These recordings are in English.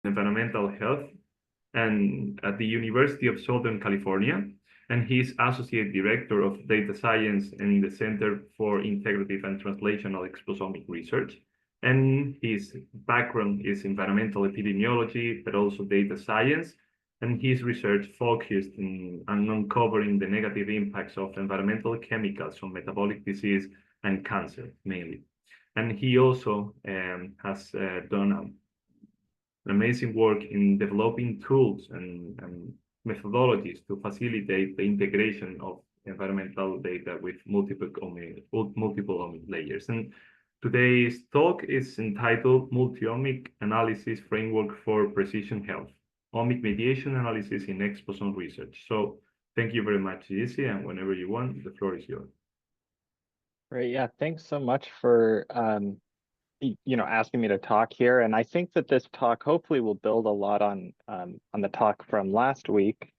environmental health and at the University of Southern California. And he's Associate Director of Data Science in the Center for Integrative and Translational Exposomic Research. And his background is environmental epidemiology, but also data science. And his research focused on uncovering the negative impacts of environmental chemicals on metabolic disease and cancer, mainly. And he also has done amazing work in developing tools and methodologies to facilitate the integration of environmental data with multiple omic layers. And today's talk is entitled Multi-Omic Analysis Framework for Precision Health, Omic Mediation Analysis in Exposome Research. So thank you very much, Jesse, and whenever you want, the floor is yours. Great, yeah, thanks so much for asking me to talk here. And I think that this talk hopefully will build a lot on the talk from last week,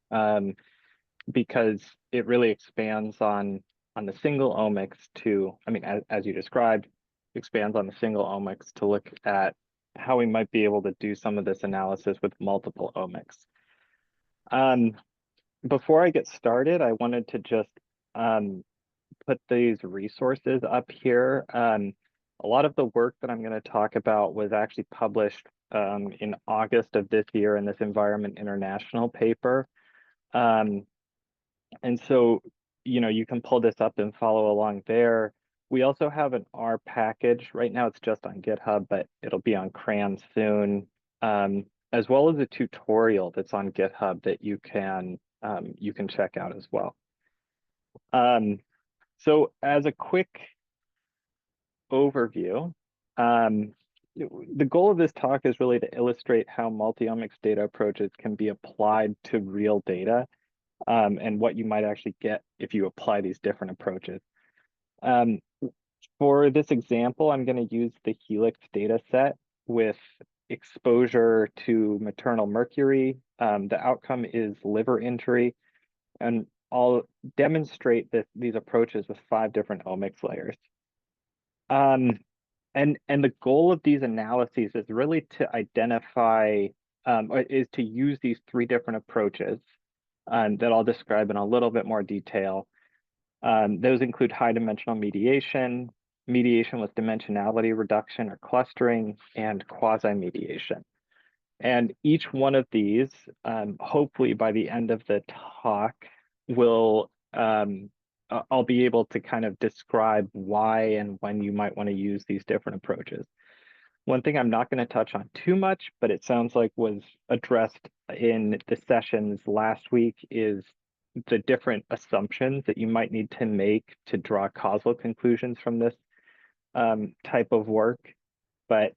because it really expands on the single omics to, as you described, expands on the single omics to look at how we might be able to do some of this analysis with multiple omics. Before I get started, I wanted to just put these resources up here. A lot of the work that I'm going to talk about was actually published in August of this year in this Environment International paper. And so, you can pull this up and follow along there. We also have an R package. Right now it's just on GitHub, but it'll be on CRAN soon, as well as a tutorial that's on GitHub that you can check out as well. So as a quick overview, the goal of this talk is really to illustrate how multi-omics data approaches can be applied to real data, and what you might actually get if you apply these different approaches. For this example, I'm going to use the Helix data set with exposure to maternal mercury. The outcome is liver injury, and I'll demonstrate these approaches with 5 different omics layers. And the goal of these analyses is really to identify, is to use these 3 different approaches that I'll describe in a little bit more detail. Those include high dimensional mediation, mediation with dimensionality reduction or clustering, and quasi-mediation. And each one of these, hopefully by the end of the talk, will I'll be able to kind of describe why and when you might want to use these different approaches. One thing I'm not going to touch on too much, but it sounds like was addressed in the sessions last week, is the different assumptions that you might need to make to draw causal conclusions from this type of work. But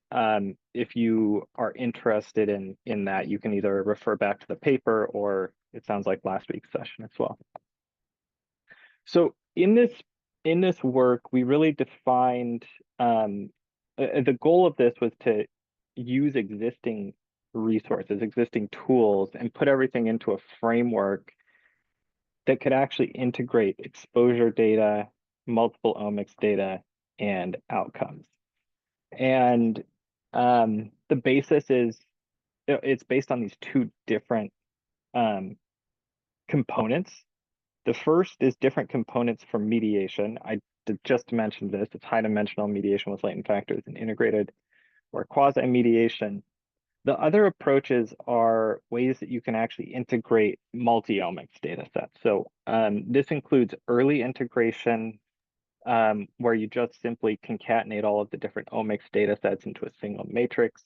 if you are interested in that, you can either refer back to the paper, or it sounds like last week's session as well. So in this work, we really defined, the goal of this was to use existing resources, existing tools, and put everything into a framework that could actually integrate exposure data, multiple omics data, and outcomes. And the basis is, it's based on these 2 different components. The first is different components for mediation. I just mentioned this. It's high dimensional mediation with latent factors and integrated or quasi-mediation. The other approaches are ways that you can actually integrate multi-omics data sets. So this includes early integration, where you just simply concatenate all of the different omics data sets into a single matrix.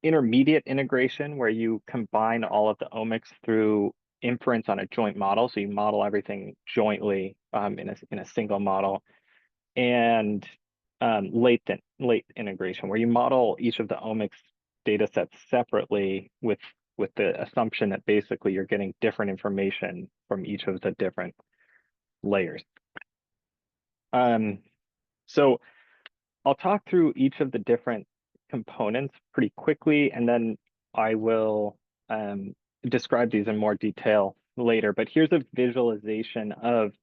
Intermediate integration, where you combine all of the omics through inference on a joint model. So you model everything jointly in a single model. And late integration, where you model each of the omics data sets separately with the assumption that basically you're getting different information from each of the different layers. So I'll talk through each of the different components pretty quickly, and then I will describe these in more detail later. But here's a visualization of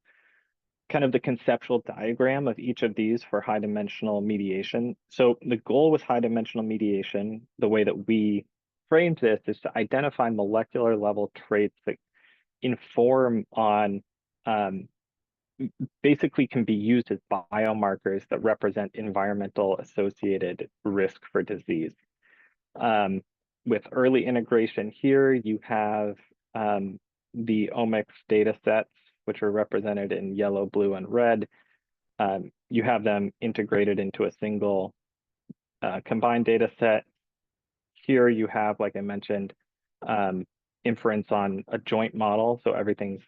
kind of the conceptual diagram of each of these for high dimensional mediation. So the goal with high dimensional mediation, the way that we framed this, is to identify molecular level traits that inform on basically can be used as biomarkers that represent environmental associated risk for disease. With early integration here, you have the omics data sets, which are represented in yellow, blue, and red. You have them integrated into a single combined data set. Here you have, like I mentioned, inference on a joint model. So everything's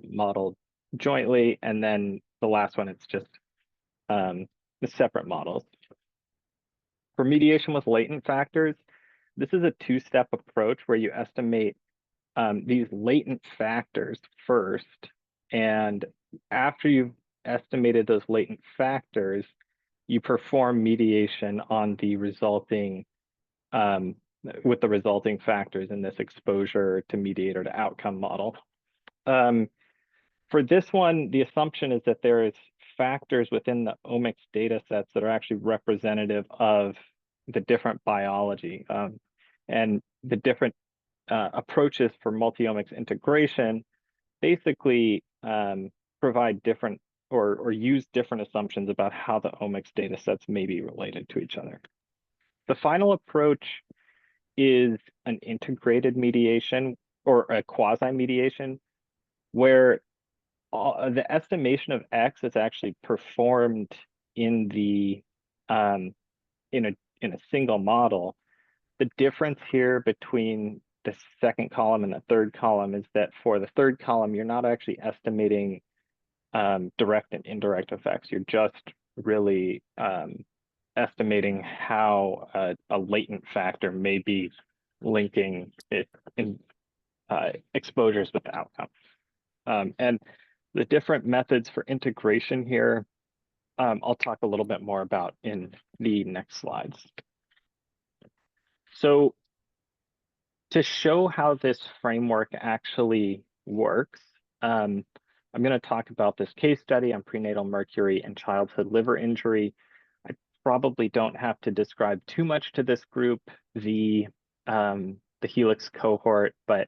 modeled jointly. And then the last one, it's just the separate models. For mediation with latent factors, this is a two-step approach where you estimate these latent factors first. And after you've estimated those latent factors, you perform mediation on the resulting with the resulting factors in this exposure to mediator to outcome model. For this one, the assumption is that there is factors within the omics data sets that are actually representative of the different biology and the different approaches for multi-omics integration basically provide different or use different assumptions about how the omics data sets may be related to each other. The final approach is an integrated mediation or a quasi-mediation where the estimation of X is actually performed in the in a single model. The difference here between the second column and the third column is that for the third column, you're not actually estimating direct and indirect effects. You're just really estimating how a latent factor may be linking it in exposures with the outcome. And the different methods for integration here, I'll talk a little bit more about in the next slides. So to show how this framework actually works, I'm going to talk about this case study on prenatal mercury and childhood liver injury. I probably don't have to describe too much to this group, the Helix cohort, but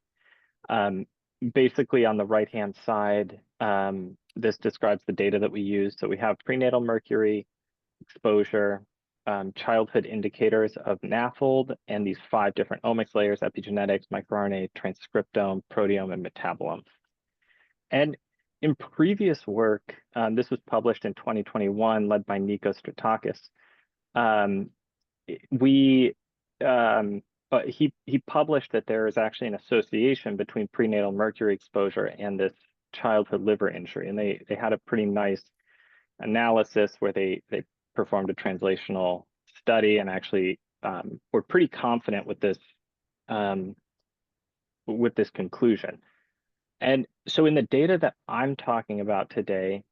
basically on the right-hand side, this describes the data that we use. So we have prenatal mercury, exposure, childhood indicators of NAFLD, and these 5 different omics layers: epigenetics, microRNA, transcriptome, proteome, and metabolome. And in previous work, this was published in 2021, led by Nikos Stratakis. He published that there is actually an association between prenatal mercury exposure and this childhood liver injury, and they had a pretty nice analysis where they performed a translational study and actually were pretty confident with this conclusion. And so in the data that I'm talking about today,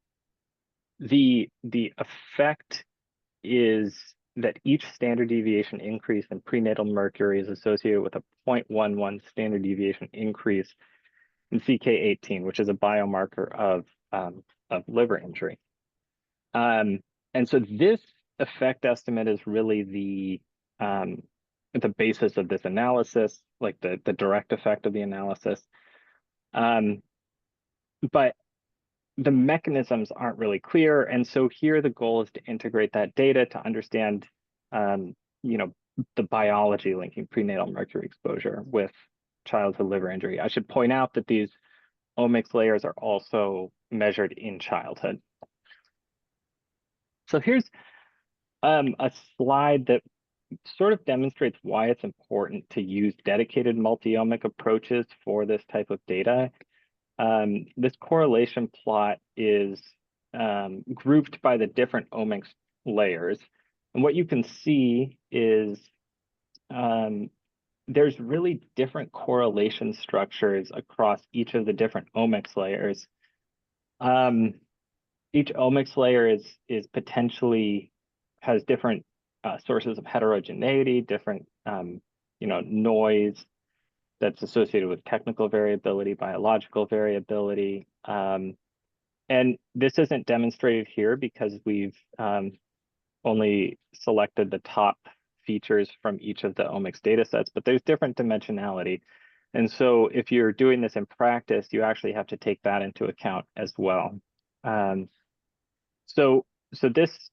the effect is that each standard deviation increase in prenatal mercury is associated with a 0.11 standard deviation increase in CK18, which is a biomarker of liver injury. And so this effect estimate is really the basis of this analysis, like the direct effect of the analysis. But the mechanisms aren't really clear. And so here the goal is to integrate that data to understand, the biology linking prenatal mercury exposure with childhood liver injury. I should point out that these omics layers are also measured in childhood. So here's a slide that sort of demonstrates why it's important to use dedicated multi-omic approaches for this type of data. This correlation plot is grouped by the different omics layers. And what you can see is there's really different correlation structures across each of the different omics layers. Each omics layer is potentially has different sources of heterogeneity, different noise that's associated with technical variability, biological variability. And this isn't demonstrated here because we've only selected the top features from each of the omics data sets, but there's different dimensionality. And so if you're doing this in practice, you actually have to take that into account as well. So this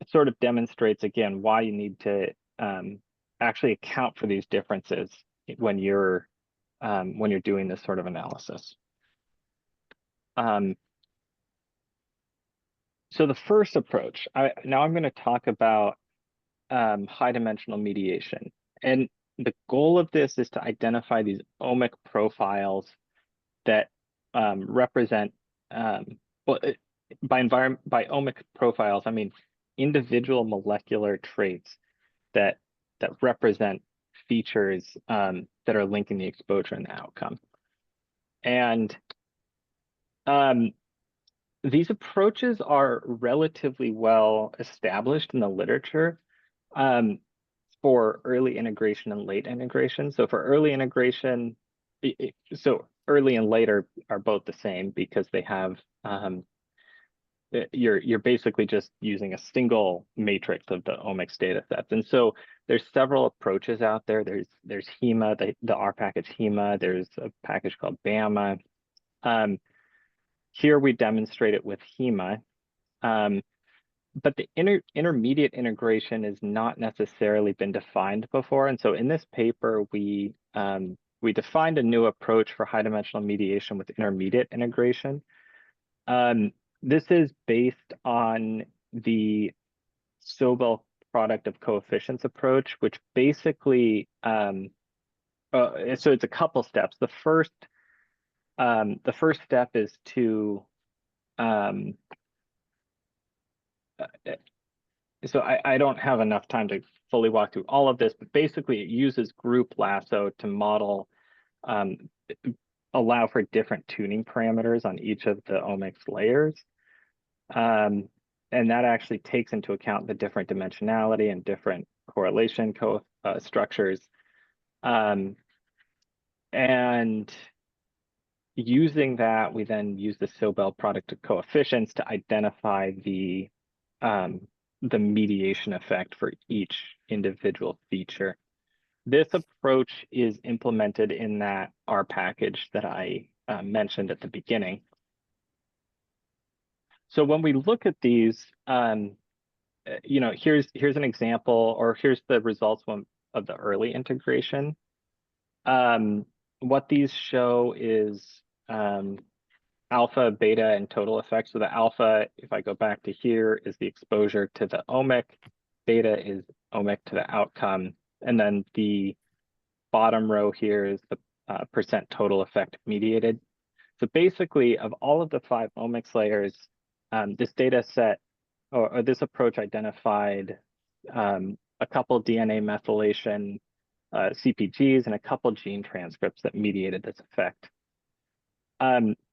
sort of demonstrates, again, why you need to actually account for these differences when you're doing this sort of analysis. So the first approach, now I'm going to talk about high dimensional mediation. And the goal of this is to identify these omic profiles that represent, well, by omic profiles, I mean individual molecular traits that represent features that are linking the exposure and the outcome. And these approaches are relatively well established in the literature for early integration and late integration. So for early integration, so early and late are both the same because they have you're basically just using a single matrix of the omics data sets. And so there's several approaches out there. There's HEMA, the R package HEMA. There's a package called BAMA. Here we demonstrate it with HEMA. But the intermediate integration has not necessarily been defined before. And so in this paper, we defined a new approach for high dimensional mediation with intermediate integration. This is based on the Sobel product of coefficients approach, which basically, so it's a couple steps. The first step is to, so I don't have enough time to fully walk through all of this, but basically it uses group lasso to model, allow for different tuning parameters on each of the omics layers. And that actually takes into account the different dimensionality and different correlation structures. And using that, we then use the Sobel product of coefficients to identify the mediation effect for each individual feature. This approach is implemented in that R package that I mentioned at the beginning. So when we look at these, here's an example, or here's the results of the early integration. What these show is alpha, beta, and total effect. So the alpha, if I go back to here, is the exposure to the omic. Beta is omic to the outcome. And then the bottom row here is the percent total effect mediated. So basically, of all of the 5 omics layers, this data set or this approach identified a couple DNA methylation CPGs and a couple gene transcripts that mediated this effect.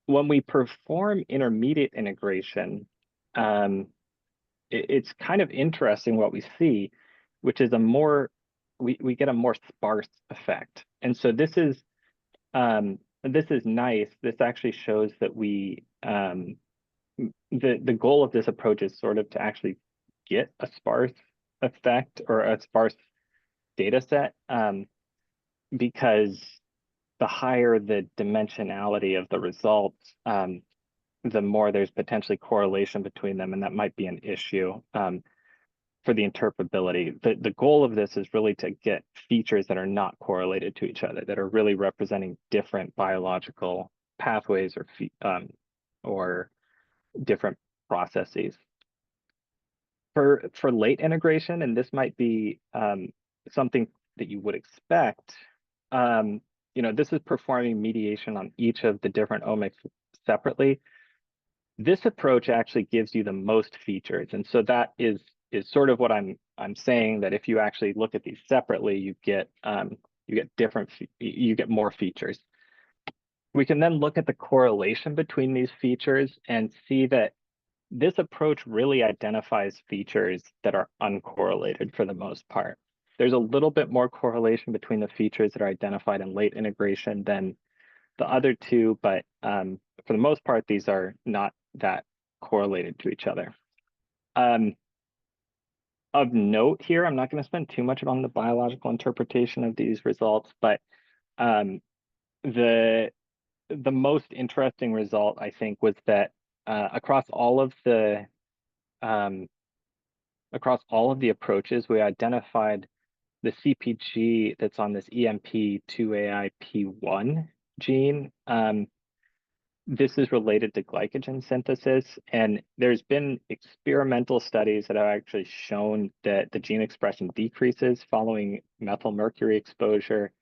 When we perform intermediate integration, it's kind of interesting what we see, which is we get a more sparse effect. And so this is nice. This actually shows that the goal of this approach is sort of to actually get a sparse effect or a sparse data set, because the higher the dimensionality of the results, the more there's potentially correlation between them, and that might be an issue for the interpretability. The goal of this is really to get features that are not correlated to each other, that are really representing different biological pathways or different processes. For late integration, and this might be something that you would expect, this is performing mediation on each of the different omics separately. This approach actually gives you the most features, and so that is sort of what I'm saying, that if you actually look at these separately, you get more features. We can then look at the correlation between these features and see that this approach really identifies features that are uncorrelated for the most part. There's a little bit more correlation between the features that are identified in late integration than the other two, but for the most part, these are not that correlated to each other. Of note here, I'm not going to spend too much on the biological interpretation of these results, but the most interesting result, I think, was that across all of the approaches, we identified the CPG that's on this EMP2AIP1 gene. This is related to glycogen synthesis, and there's been experimental studies that have actually shown that the gene expression decreases following methyl mercury exposure,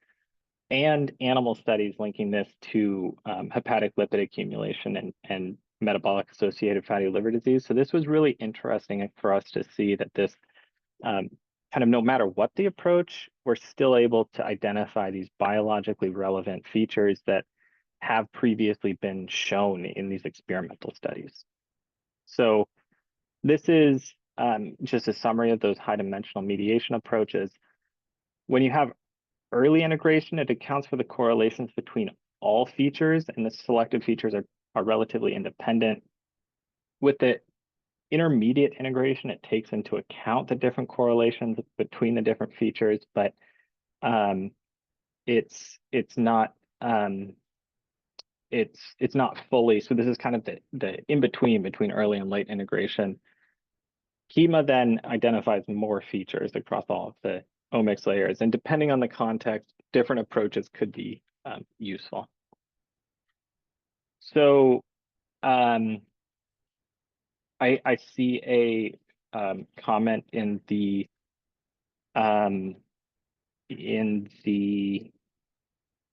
and animal studies linking this to hepatic lipid accumulation and metabolic associated fatty liver disease. So this was really interesting for us to see that this kind of, no matter what the approach, we're still able to identify these biologically relevant features that have previously been shown in these experimental studies. So this is just a summary of those high-dimensional mediation approaches. When you have early integration, it accounts for the correlations between all features, and the selected features are relatively independent. With the intermediate integration, it takes into account the different correlations between the different features, but it's not fully. So this is kind of the in between early and late integration. Hema then identifies more features across all of the omics layers, and depending on the context, different approaches could be useful. So I see a comment in the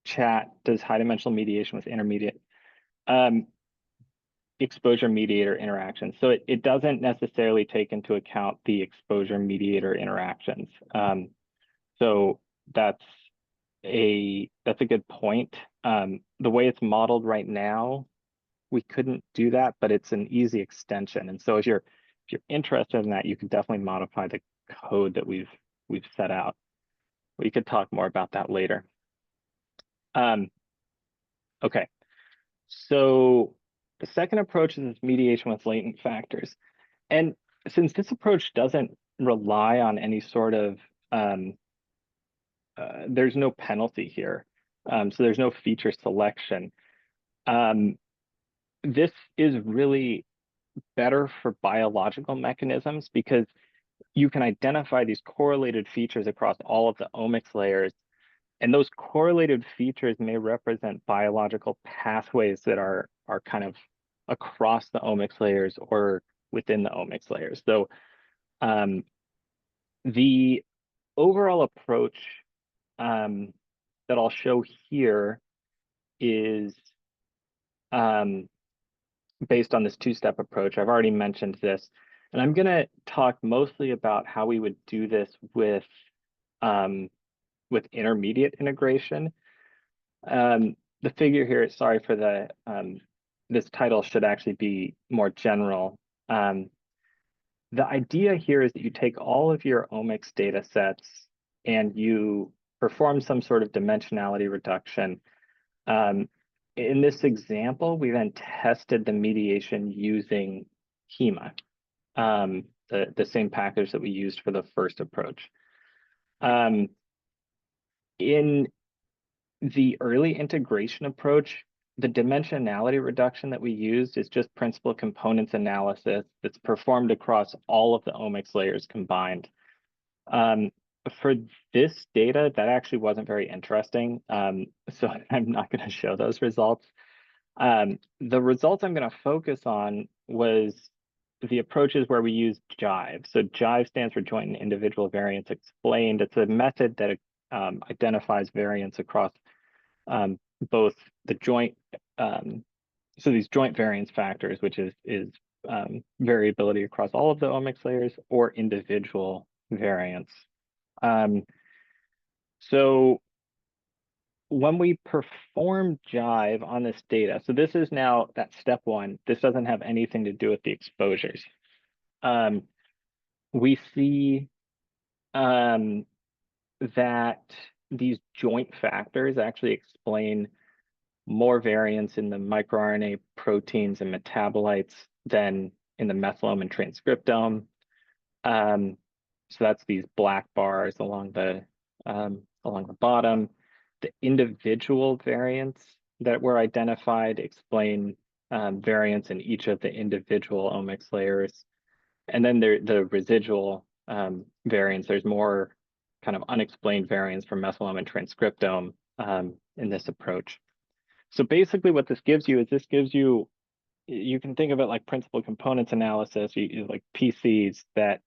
chat. Does high-dimensional mediation with intermediate exposure mediator interaction? So it doesn't necessarily take into account the exposure mediator interactions. So that's a good point. The way it's modeled right now, we couldn't do that, but it's an easy extension. And so if you're interested in that, you can definitely modify the code that we've set out. We could talk more about that later. Okay, so the second approach is mediation with latent factors. And since this approach doesn't rely on any sort of, there's no penalty here, so there's no feature selection. This is really better for biological mechanisms because you can identify these correlated features across all of the omics layers, and those correlated features may represent biological pathways that are kind of across the omics layers or within the omics layers. So the overall approach that I'll show here is based on this two-step approach. I've already mentioned this, and I'm going to talk mostly about how we would do this with intermediate integration. The figure here, sorry for the, this title should actually be more general. The idea here is that you take all of your omics data sets and you perform some sort of dimensionality reduction. In this example, we then tested the mediation using Hema, the same package that we used for the first approach. In the early integration approach, the dimensionality reduction that we used is just principal components analysis that's performed across all of the omics layers combined. For this data, that actually wasn't very interesting, so I'm not going to show those results. The results I'm going to focus on was the approaches where we use Jive. So Jive stands for Joint and Individual Variance Explained. It's a method that identifies variance across both the joint, so these joint variance factors, which is variability across all of the omics layers, or individual variance. So when we perform Jive on this data, so this is now that step one, this doesn't have anything to do with the exposures. We see that these joint factors actually explain more variants in the microRNA proteins and metabolites than in the methylome and transcriptome. So that's these black bars along the bottom. The individual variants that were identified explain variants in each of the individual omics layers. And then the residual variants, there's more kind of unexplained variants from methylome and transcriptome in this approach. So basically what this gives you is you can think of it like principal components analysis, like PCs that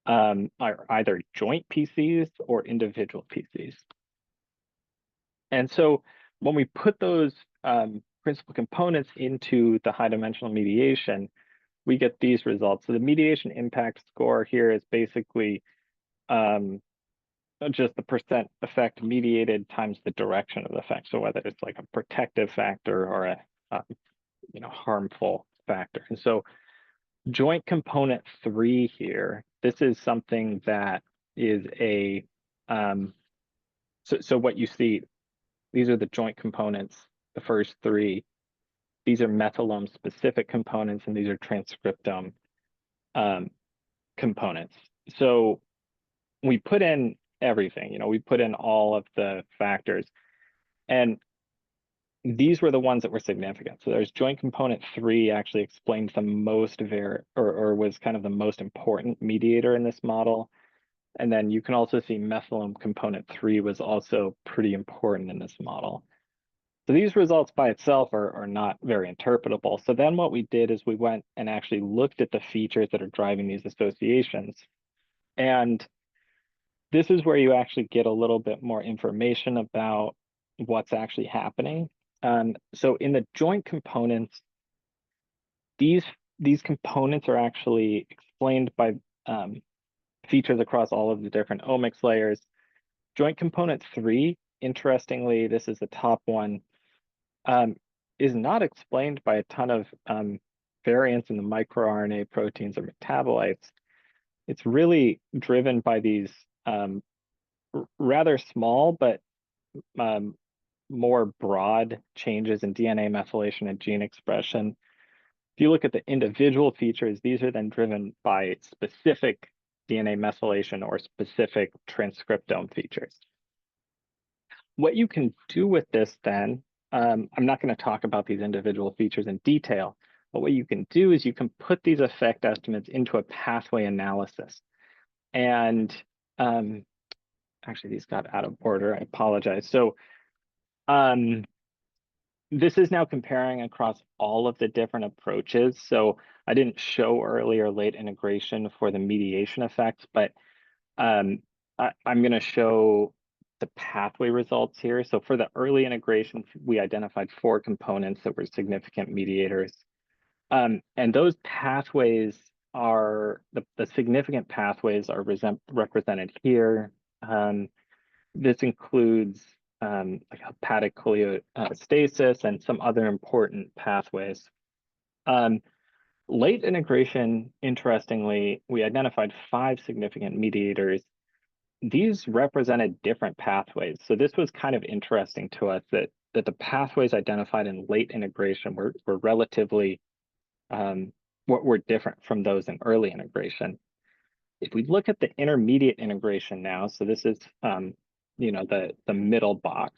are either joint PCs or individual PCs. And so when we put those principal components into the high dimensional mediation, we get these results. So the mediation impact score here is basically just the percent effect mediated times the direction of the effect. So whether it's like a protective factor or a harmful factor. And so joint component 3 here, this is something that is a so what you see, these are the joint components, the first 3. These are methylome specific components, and these are transcriptome components. So we put in everything, we put in all of the factors, and these were the ones that were significant. So there's joint component 3 actually explains the most or was kind of the most important mediator in this model. And then you can also see methylome component 3 was also pretty important in this model. So these results by itself are not very interpretable. So then what we did is we went and actually looked at the features that are driving these associations. And this is where you actually get a little bit more information about what's actually happening. So in the joint components, these components are actually explained by features across all of the different omics layers. Joint component 3, interestingly, this is the top one, is not explained by a ton of variants in the microRNA proteins or metabolites. It's really driven by these rather small but more broad changes in DNA methylation and gene expression. If you look at the individual features, these are then driven by specific DNA methylation or specific transcriptome features. What you can do with this then, I'm not going to talk about these individual features in detail, but what you can do is you can put these effect estimates into a pathway analysis. And actually, these got out of order. I apologize. So this is now comparing across all of the different approaches. So I didn't show early or late integration for the mediation effects, but I'm going to show the pathway results here. So for the early integration, we identified 4 components that were significant mediators. And those pathways are, the significant pathways are represented here. This includes like hepatic cholestasis and some other important pathways. Late integration, interestingly, we identified 5 significant mediators. These represented different pathways. So this was kind of interesting to us that the pathways identified in late integration were relatively were different from those in early integration. If we look at the intermediate integration now, so this is the middle box.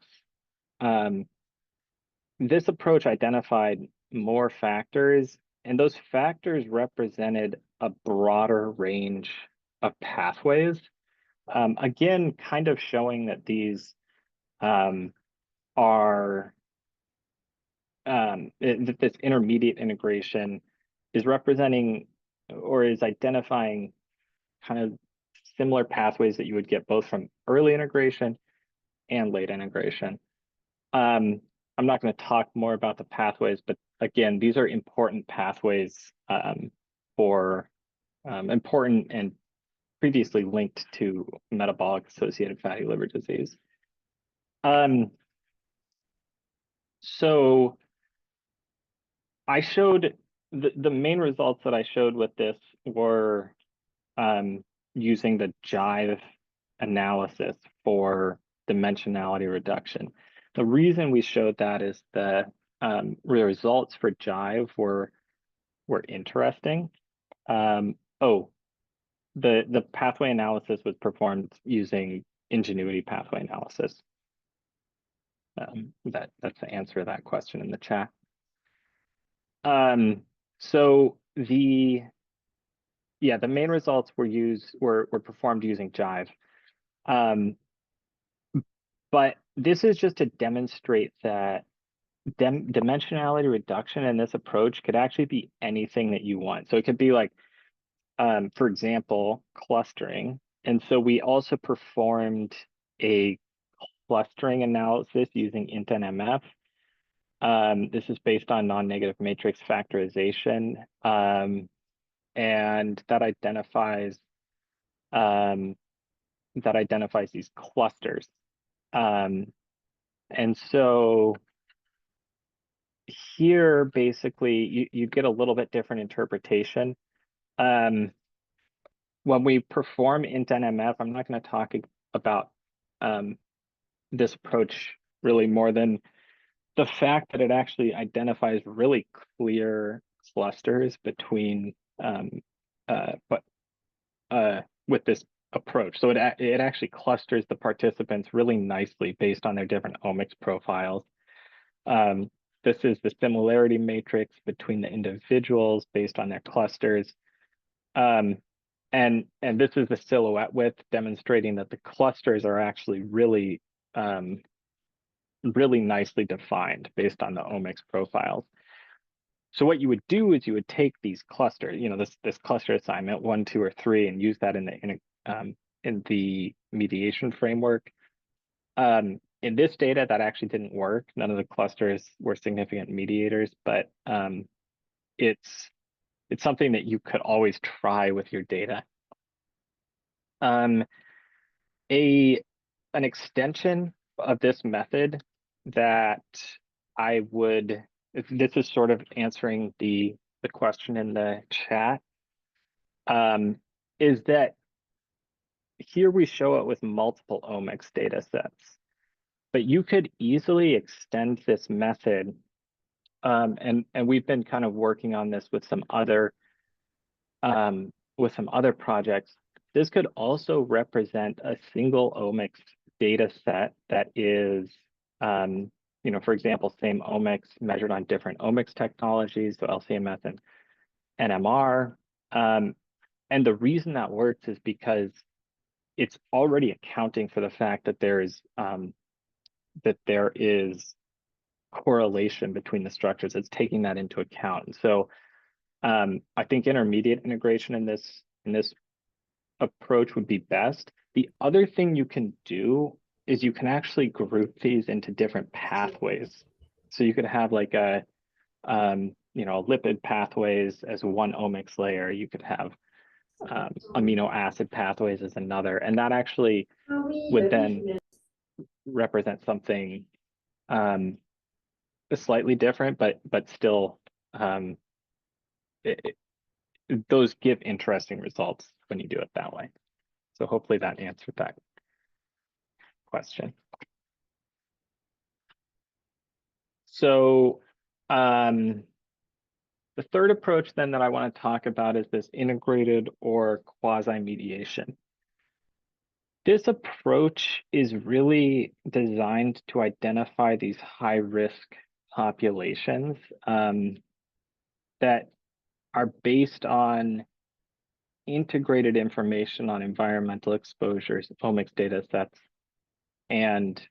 This approach identified more factors, and those factors represented a broader range of pathways. Again, kind of showing that these are that this intermediate integration is representing or is identifying kind of similar pathways that you would get both from early integration and late integration. I'm not going to talk more about the pathways, but again, these are important pathways for important and previously linked to metabolic associated fatty liver disease. So I showed the main results that I showed with this were using the Jive analysis for dimensionality reduction. The reason we showed that is the results for Jive were interesting. Oh, the pathway analysis was performed using Ingenuity pathway analysis. That's the answer to that question in the chat. So the main results were performed using Jive. But this is just to demonstrate that dimensionality reduction in this approach could actually be anything that you want. So it could be like, for example, clustering. And so we also performed a clustering analysis using IntNMF. This is based on non-negative matrix factorization, and that identifies these clusters. And so here, basically, you get a little bit different interpretation. When we perform IntNMF, I'm not going to talk about this approach really more than the fact that it actually identifies really clear clusters between with this approach. So it actually clusters the participants really nicely based on their different omics profiles. This is the similarity matrix between the individuals based on their clusters. And this is the silhouette width demonstrating that the clusters are actually really nicely defined based on the omics profiles. So what you would do is you would take these clusters, this cluster assignment 1, 2, or 3, and use that in the mediation framework. In this data, that actually didn't work. None of the clusters were significant mediators, but it's something that you could always try with your data. An extension of this method that this is sort of answering the question in the chat, is that here we show it with multiple omics data sets, but you could easily extend this method. And we've been kind of working on this with some other projects. This could also represent a single omics data set that is, for example, same omics measured on different omics technologies, so LC-MS and NMR. And the reason that works is because it's already accounting for the fact that there is correlation between the structures. It's taking that into account. And so I think intermediate integration in this approach would be best. The other thing you can do is you can actually group these into different pathways. So you could have like a lipid pathways as one omics layer. You could have amino acid pathways as another, and that actually would then represent something slightly different, but still those give interesting results when you do it that way. So hopefully that answered that question. So the third approach then that I want to talk about is this integrated or quasi-mediation. This approach is really designed to identify these high-risk populations that are based on integrated information on environmental exposures, omics data sets, and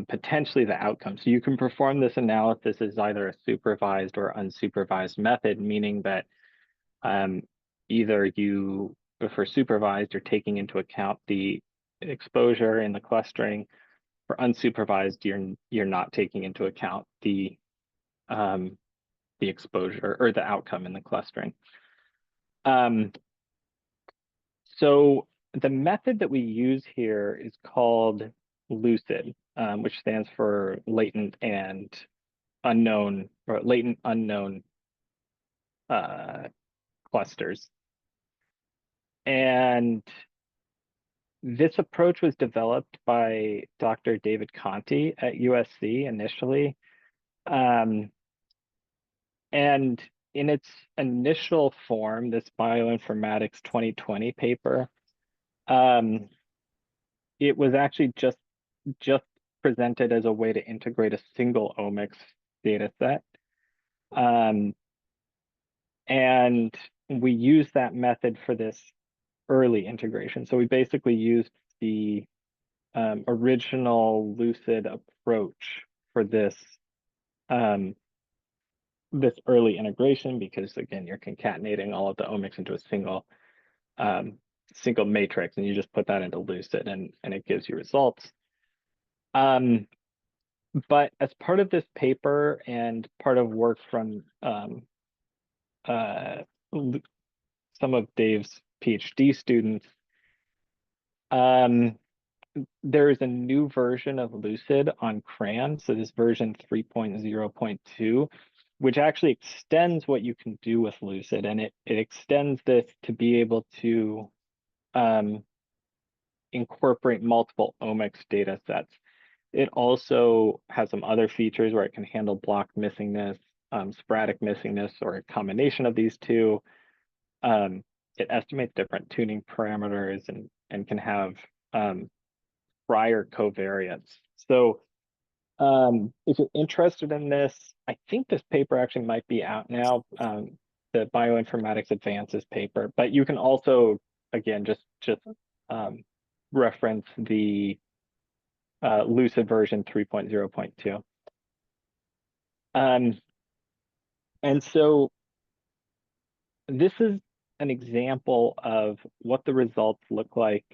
potentially the outcome. So you can perform this analysis as either a supervised or unsupervised method, meaning that either for supervised, you're taking into account the exposure and the clustering. For unsupervised, you're not taking into account the exposure or the outcome in the clustering. So the method that we use here is called LUCID, which stands for latent and unknown, or latent unknown clusters. And This approach was developed by Dr. David Conti at USC initially. And in its initial form, this Bioinformatics 2020 paper, it was actually just presented as a way to integrate a single omics data set. And we used that method for this early integration. So we basically used the original Lucid approach for this this early integration, because again, you're concatenating all of the omics into a single matrix, and you just put that into Lucid and it gives you results. But as part of this paper and part of work from some of Dave's PhD students, there is a new version of Lucid on CRAN, so this version 3.0.2, which actually extends what you can do with Lucid, and it extends this to be able to incorporate multiple omics data sets. It also has some other features where it can handle block missingness, sporadic missingness, or a combination of these two. It estimates different tuning parameters and can have prior covariance. So if you're interested in this, I think this paper actually might be out now, the Bioinformatics Advances paper, but you can also, again, just reference the Lucid version 3.0.2. And so this is an example of what the results look like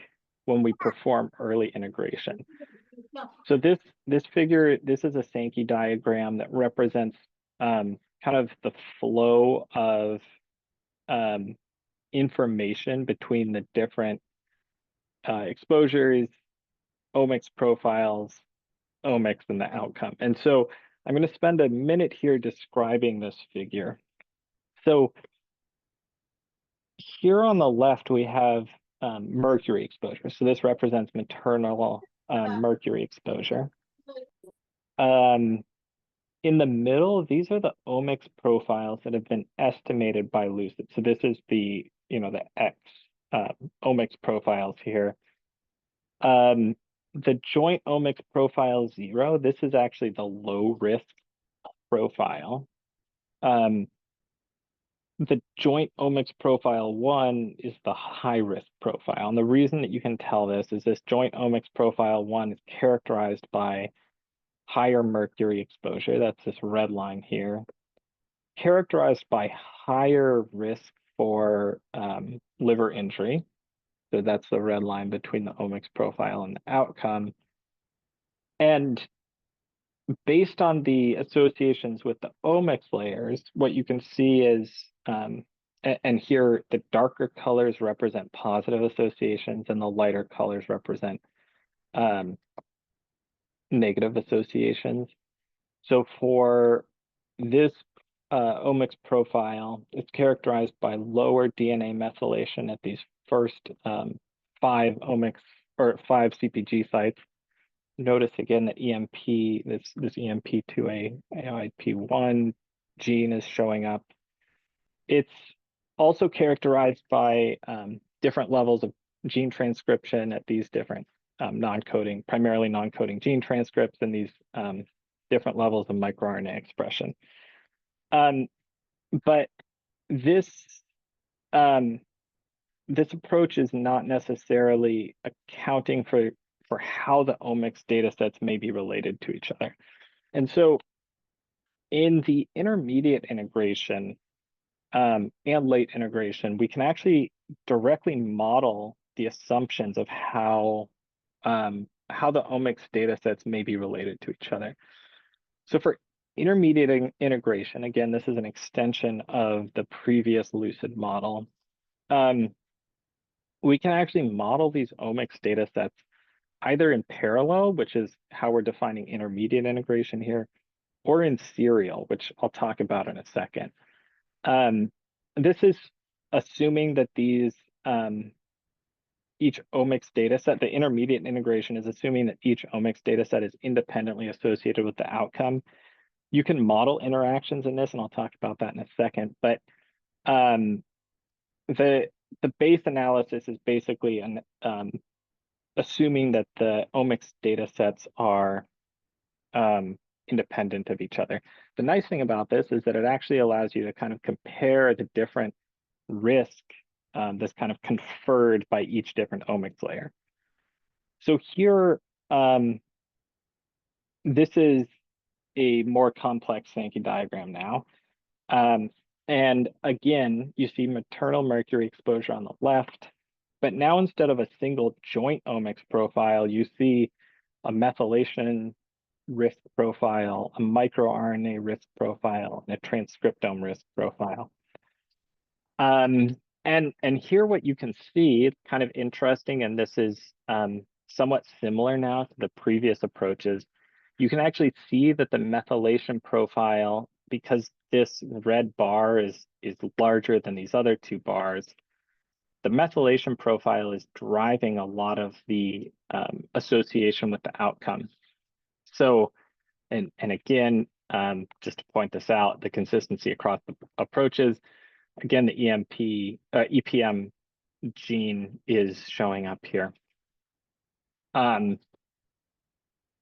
when we perform early integration. So this figure, this is a Sankey diagram that represents kind of the flow of information between the different exposures, omics profiles, omics, and the outcome. And so I'm going to spend a minute here describing this figure. So here on the left, we have mercury exposure. So this represents maternal mercury exposure. In the middle, these are the omics profiles that have been estimated by Lucid. So this is the X omics profiles here. The joint omics profile 0, this is actually the low risk profile. The joint omics profile 1 is the high risk profile. And the reason that you can tell this is this joint omics profile 1 is characterized by higher mercury exposure. That's this red line here. Characterized by higher risk for liver injury. So that's the red line between the omics profile and the outcome. And based on the associations with the omics layers, what you can see is, and here the darker colors represent positive associations and the lighter colors represent negative associations. So for this omics profile, it's characterized by lower DNA methylation at these first 5 omics or 5 CpG sites. Notice again that EMP, this EMP2A AIP1 gene is showing up. It's also characterized by different levels of gene transcription at these different non-coding, primarily non-coding gene transcripts and these different levels of microRNA expression. But this this approach is not necessarily accounting for how the omics data sets may be related to each other. And so in the intermediate integration and late integration, we can actually directly model the assumptions of how the omics data sets may be related to each other. So for intermediate integration, again, this is an extension of the previous Lucid model. We can actually model these omics data sets either in parallel, which is how we're defining intermediate integration here, or in serial, which I'll talk about in a second. This is assuming that these each omics data set, the intermediate integration is assuming that each omics data set is independently associated with the outcome. You can model interactions in this, and I'll talk about that in a second. But the base analysis is basically assuming that the omics data sets are independent of each other. The nice thing about this is that it actually allows you to kind of compare the different risk that's kind of conferred by each different omics layer. So here, this is a more complex Sankey diagram now. And again, you see maternal mercury exposure on the left, but now instead of a single joint omics profile, you see a methylation risk profile, a microRNA risk profile, and a transcriptome risk profile. And here what you can see, it's kind of interesting, and this is somewhat similar now to the previous approaches. You can actually see that the methylation profile, because this red bar is larger than these other two bars, the methylation profile is driving a lot of the association with the outcome. So, and again, just to point this out, the consistency across the approaches, again, the EPM gene is showing up here.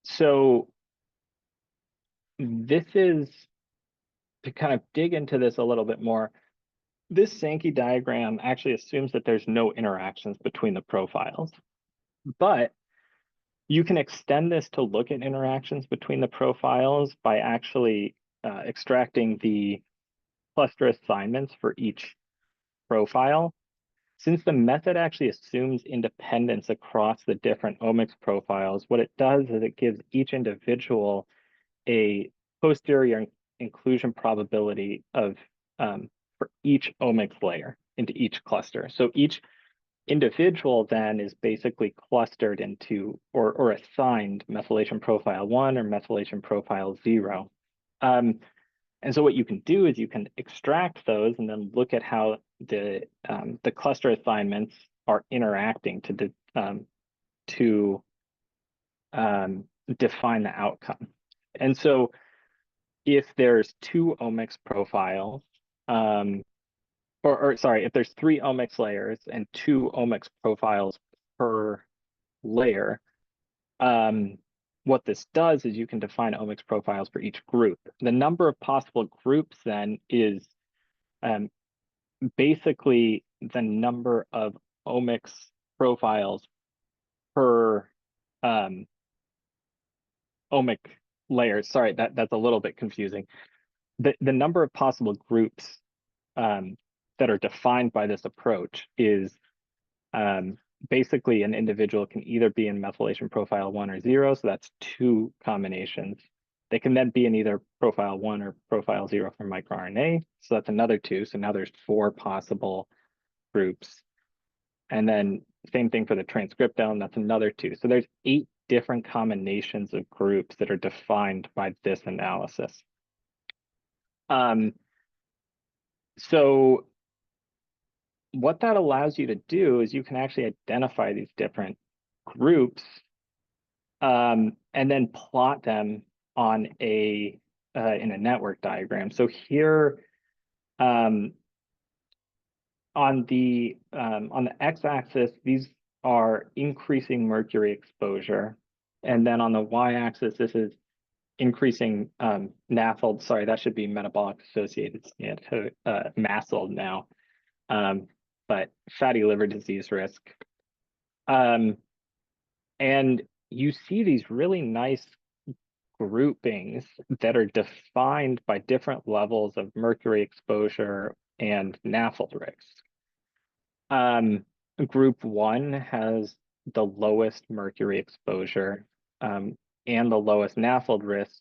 So this is, to kind of dig into this a little bit more, this Sankey diagram actually assumes that there's no interactions between the profiles, but you can extend this to look at interactions between the profiles by actually extracting the cluster assignments for each profile. Since the method actually assumes independence across the different omics profiles, what it does is it gives each individual a posterior inclusion probability of for each omics layer into each cluster. So each individual then is basically clustered into or assigned methylation profile 1 or methylation profile 0. And so what you can do is you can extract those and then look at how the cluster assignments are interacting to define the outcome. And so if there's two omics profiles, sorry, if there's 3 omics layers and 2 omics profiles per layer, what this does is you can define omics profiles for each group. The number of possible groups then is basically the number of omics profiles per omic layers. Sorry, that's a little bit confusing. The number of possible groups that are defined by this approach is basically an individual can either be in methylation profile 1 or 0, so that's 2 combinations. They can then be in either profile 1 or profile 0 for microRNA, so that's another 2. So now there's 4 possible groups. And then same thing for the transcriptome, that's another 2. So there's 8 different combinations of groups that are defined by this analysis. So what that allows you to do is you can actually identify these different groups and then plot them on in a network diagram. So here on the x-axis, these are increasing mercury exposure, and then on the y-axis, this is increasing NAFLD. Sorry, that should be metabolic associated MASLD now. But fatty liver disease risk. And you see these really nice groupings that are defined by different levels of mercury exposure and NAFLD risk. Group 1 has the lowest mercury exposure and the lowest NAFLD risk.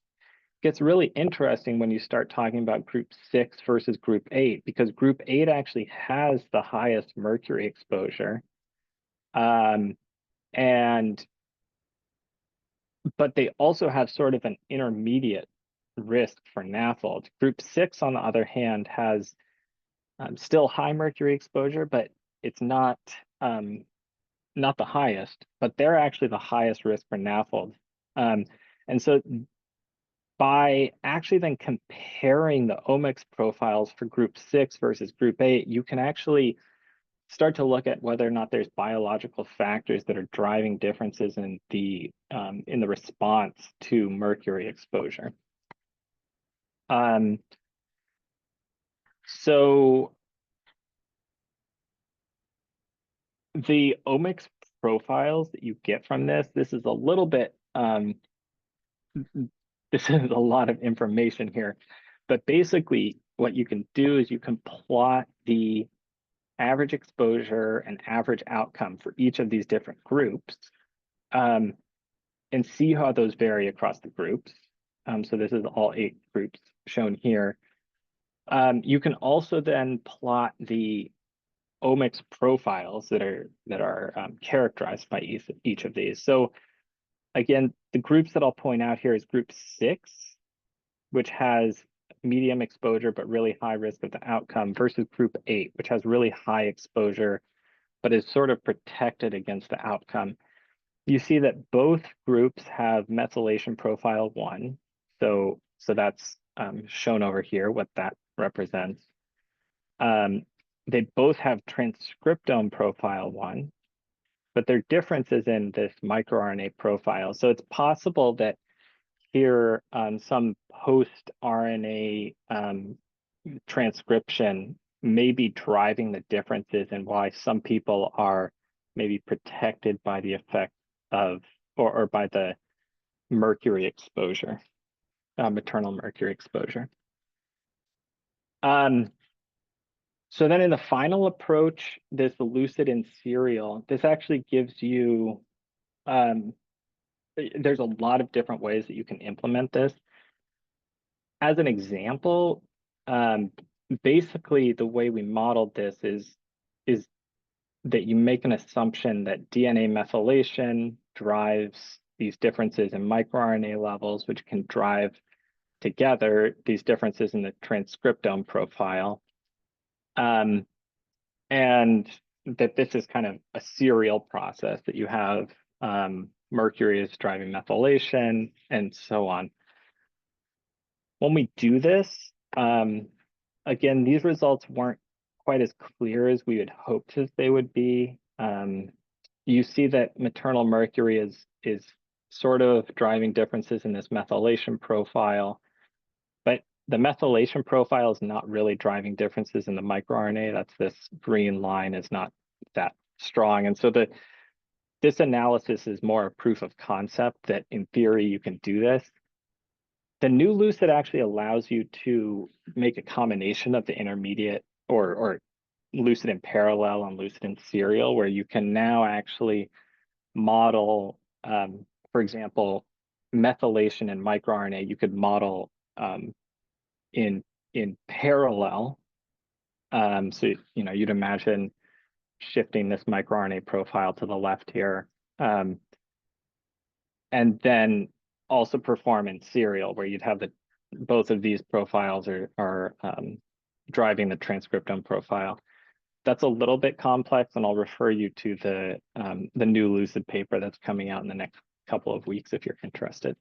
Gets really interesting when you start talking about group 6 versus group 8, because group 8 actually has the highest mercury exposure. But they also have sort of an intermediate risk for NAFLD. Group 6, on the other hand, has still high mercury exposure, but it's not not the highest, but they're actually the highest risk for NAFLD. And so by actually then comparing the omics profiles for group 6 versus group 8, you can actually start to look at whether or not there's biological factors that are driving differences in the response to mercury exposure. So the omics profiles that you get from this is a little bit, this is a lot of information here, but basically what you can do is you can plot the average exposure and average outcome for each of these different groups, and see how those vary across the groups. So this is all 8 groups shown here. You can also then plot the omics profiles that are characterized by each of these. So again, the groups that I'll point out here is group 6, which has medium exposure but really high risk of the outcome, versus group 8, which has really high exposure but is sort of protected against the outcome. You see that both groups have methylation profile 1. So that's shown over here, what that represents. They both have transcriptome profile 1, but their difference is in this microRNA profile. So it's possible that here some post-RNA transcription may be driving the differences in why some people are maybe protected by the effect of, or by the mercury exposure, maternal mercury exposure. So then in the final approach, this lucid and serial, this actually gives you, there's a lot of different ways that you can implement this. As an example, basically the way we modeled this is that you make an assumption that DNA methylation drives these differences in microRNA levels, which can drive together these differences in the transcriptome profile. And that this is kind of a serial process, that you have mercury is driving methylation and so on. When we do this, again, these results weren't quite as clear as we had hoped as they would be. You see that maternal mercury is sort of driving differences in this methylation profile, but the methylation profile is not really driving differences in the microRNA. That's this green line is not that strong. And so this analysis is more a proof of concept that in theory you can do this. The new lucid actually allows you to make a combination of the intermediate or lucid in parallel and lucid in serial, where you can now actually model, for example, methylation in microRNA. You could model in parallel. So you'd imagine shifting this microRNA profile to the left here, and then also perform in serial, where you'd have both of these profiles are driving the transcriptome profile. That's a little bit complex, and I'll refer you to the new lucid paper that's coming out in the next couple of weeks if you're interested.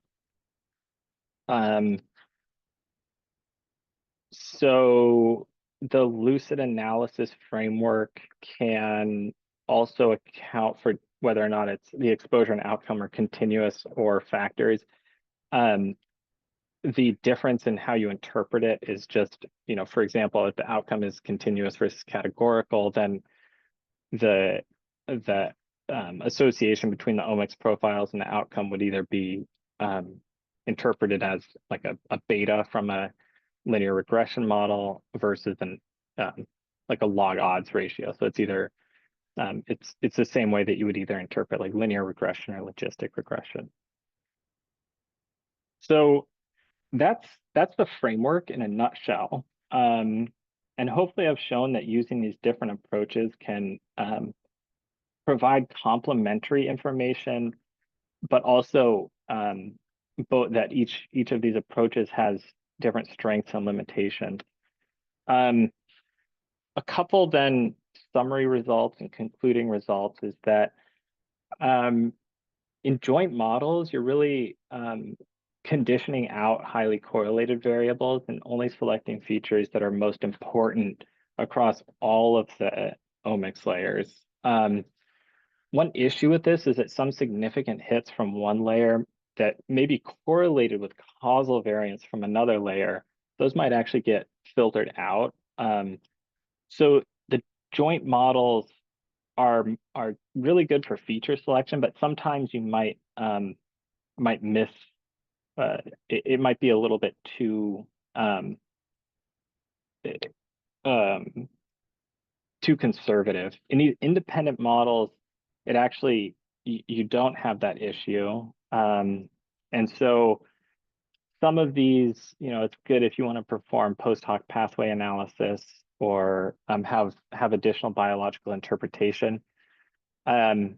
So the lucid analysis framework can also account for whether or not it's the exposure and outcome are continuous or factors. The difference in how you interpret it is just, for example, if the outcome is continuous versus categorical, then the association between the omics profiles and the outcome would either be interpreted as like a beta from a linear regression model versus like a log odds ratio. So it's either it's the same way that you would either interpret like linear regression or logistic regression. So that's the framework in a nutshell. And hopefully I've shown that using these different approaches can provide complementary information, but also both that each of these approaches has different strengths and limitations. A couple then summary results and concluding results is that In joint models, you're really conditioning out highly correlated variables and only selecting features that are most important across all of the omics layers. One issue with this is that some significant hits from one layer that may be correlated with causal variance from another layer, those might actually get filtered out. So the joint models are really good for feature selection, but sometimes you might miss it might be a little bit too um, too conservative. In these independent models, it actually you don't have that issue. And so some of these, it's good if you want to perform post hoc pathway analysis or have additional biological interpretation. The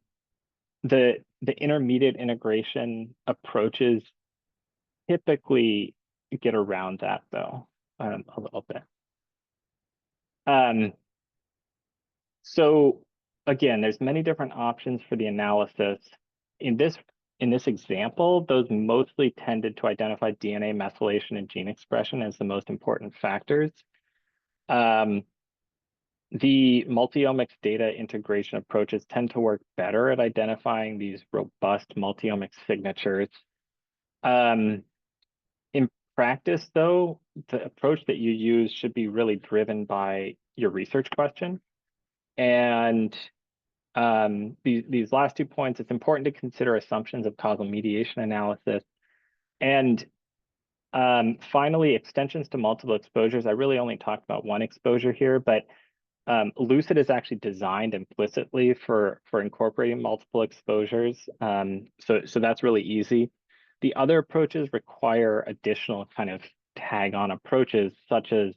intermediate integration approaches typically get around that though, a little bit. So again, there's many different options for the analysis. In this example, those mostly tended to identify DNA methylation and gene expression as the most important factors. The multi-omics data integration approaches tend to work better at identifying these robust multi-omics signatures. In practice, though, the approach that you use should be really driven by your research question. And these last 2 points, it's important to consider assumptions of causal mediation analysis. And finally, extensions to multiple exposures. I really only talked about one exposure here, but Lucid is actually designed implicitly for incorporating multiple exposures. So that's really easy. The other approaches require additional kind of tag-on approaches, such as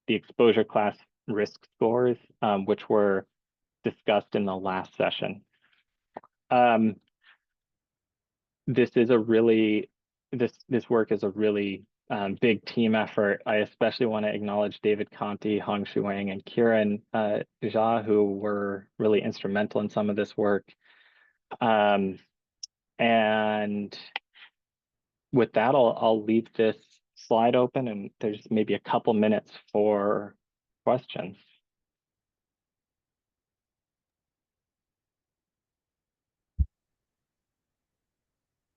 the exposure class risk scores, which were discussed in the last session. This work is a really big team effort. I especially want to acknowledge David Conti, Hong Shuang, and Kieran Jha, who were really instrumental in some of this work. And with that, I'll leave this slide open, and there's maybe a couple minutes for questions.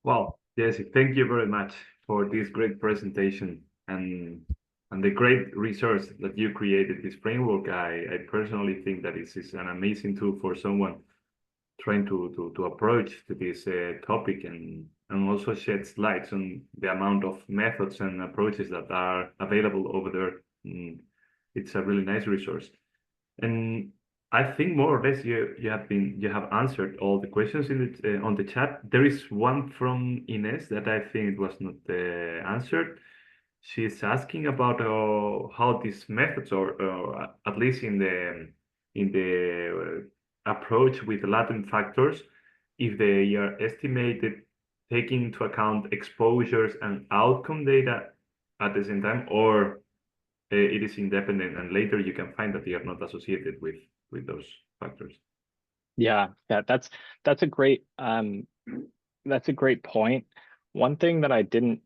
Well, Jesse, thank you very much for this great presentation and the great resource that you created, this framework. I personally think that this is an amazing tool for someone trying to approach to this topic and also sheds lights on the amount of methods and approaches that are available over there. It's a really nice resource. And I think more or less you have answered all the questions in the on the chat. There is one from Ines that I think it was not answered. She's asking about how these methods, or at least in the approach with latent factors, if they are estimated taking into account exposures and outcome data at the same time, or it is independent, and later you can find that they are not associated with those factors. Yeah, that's a great point. One thing that I didn't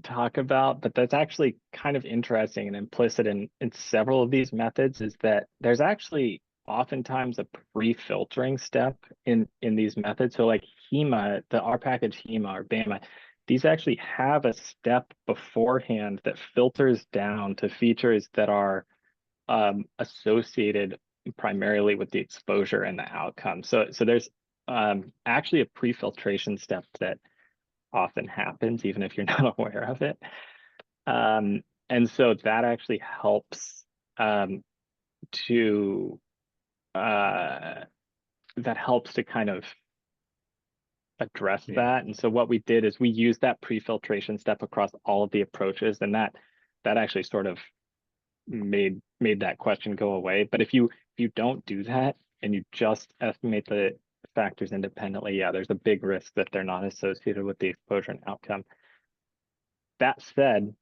talk about, but that's actually kind of interesting and implicit in several of these methods, is that there's actually oftentimes a pre-filtering step in these methods. So like HEMA, the R package HEMA or BAMA, these actually have a step beforehand that filters down to features that are associated primarily with the exposure and the outcome. So there's actually a pre-filtration step that often happens, even if you're not aware of it. And so that actually helps to kind of address that. And so what we did is we used that pre-filtration step across all of the approaches, and that actually sort of made that question go away. But if you don't do that and you just estimate the factors independently, yeah, there's a big risk that they're not associated with the exposure and outcome. That said,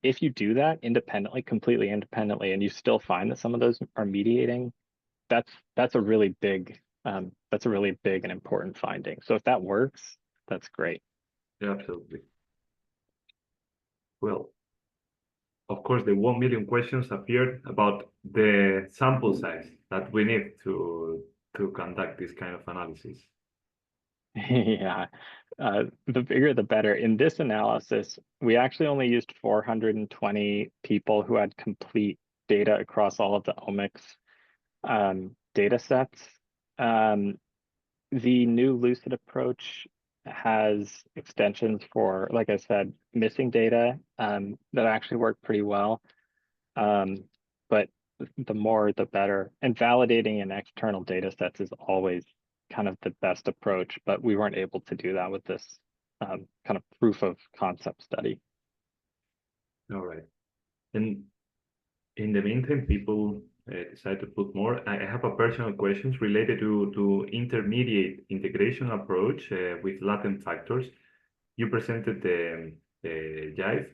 if you do that independently, completely independently, and you still find that some of those are mediating, that's a really big That's a really big and important finding. So if that works, that's great. Yeah, absolutely. Well, of course, the 1 million questions appeared about the sample size that we need to conduct this kind of analysis. Yeah, the bigger the better. In this analysis, we actually only used 420 people who had complete data across all of the omics data sets. The new Lucid approach has extensions for, like I said, missing data that actually work pretty well. But the more, the better. And validating in external data sets is always kind of the best approach, but we weren't able to do that with this kind of proof of concept study. All right. And in the meantime, people decide to put more. I have a personal questions related to intermediate integration approach with latent factors. You presented the Jive.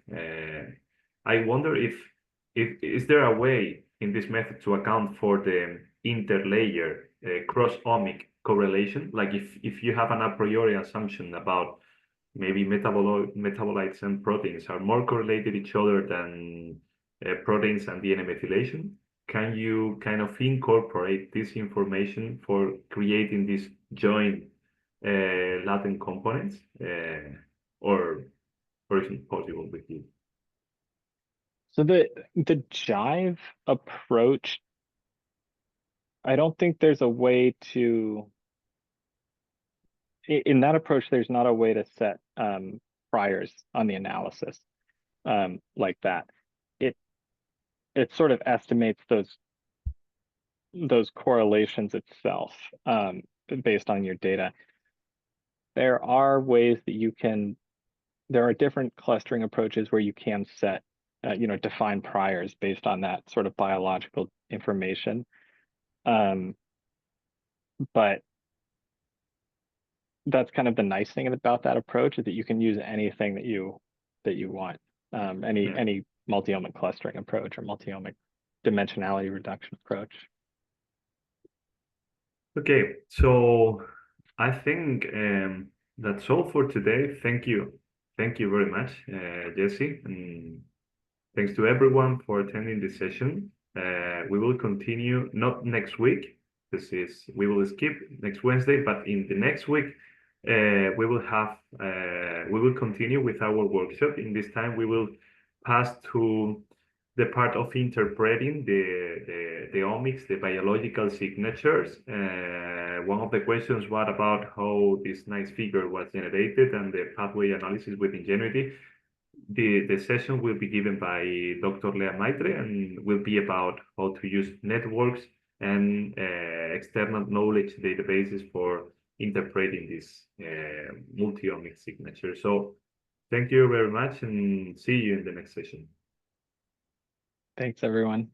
I wonder if is there a way in this method to account for the interlayer cross-omic correlation? Like if you have an a priori assumption about maybe metabolites and proteins are more correlated each other than proteins and DNA methylation, can you kind of incorporate this information for creating these joint latent components, or isn't possible with you? So the Jive approach, I don't think there's a way to, in that approach, there's not a way to set priors on the analysis like that. It sort of estimates those correlations itself based on your data. There are ways that there are different clustering approaches where you can set, define priors based on that sort of biological information. But that's kind of the nice thing about that approach, is that you can use anything that you want, any multi-omic clustering approach or multi-omic dimensionality reduction approach. Okay, so I think that's all for today. Thank you very much, Jesse, and thanks to everyone for attending this session. We will continue, not next week. We will skip next Wednesday, but in the next week, we will continue with our workshop. In this time, we will pass to the part of interpreting the omics, the biological signatures. One of the questions was about how this nice figure was generated and the pathway analysis with Ingenuity. The session will be given by Dr. Lea Maitre and will be about how to use networks and external knowledge databases for interpreting this multi-omic signature. So thank you very much and see you in the next session. Thanks, everyone.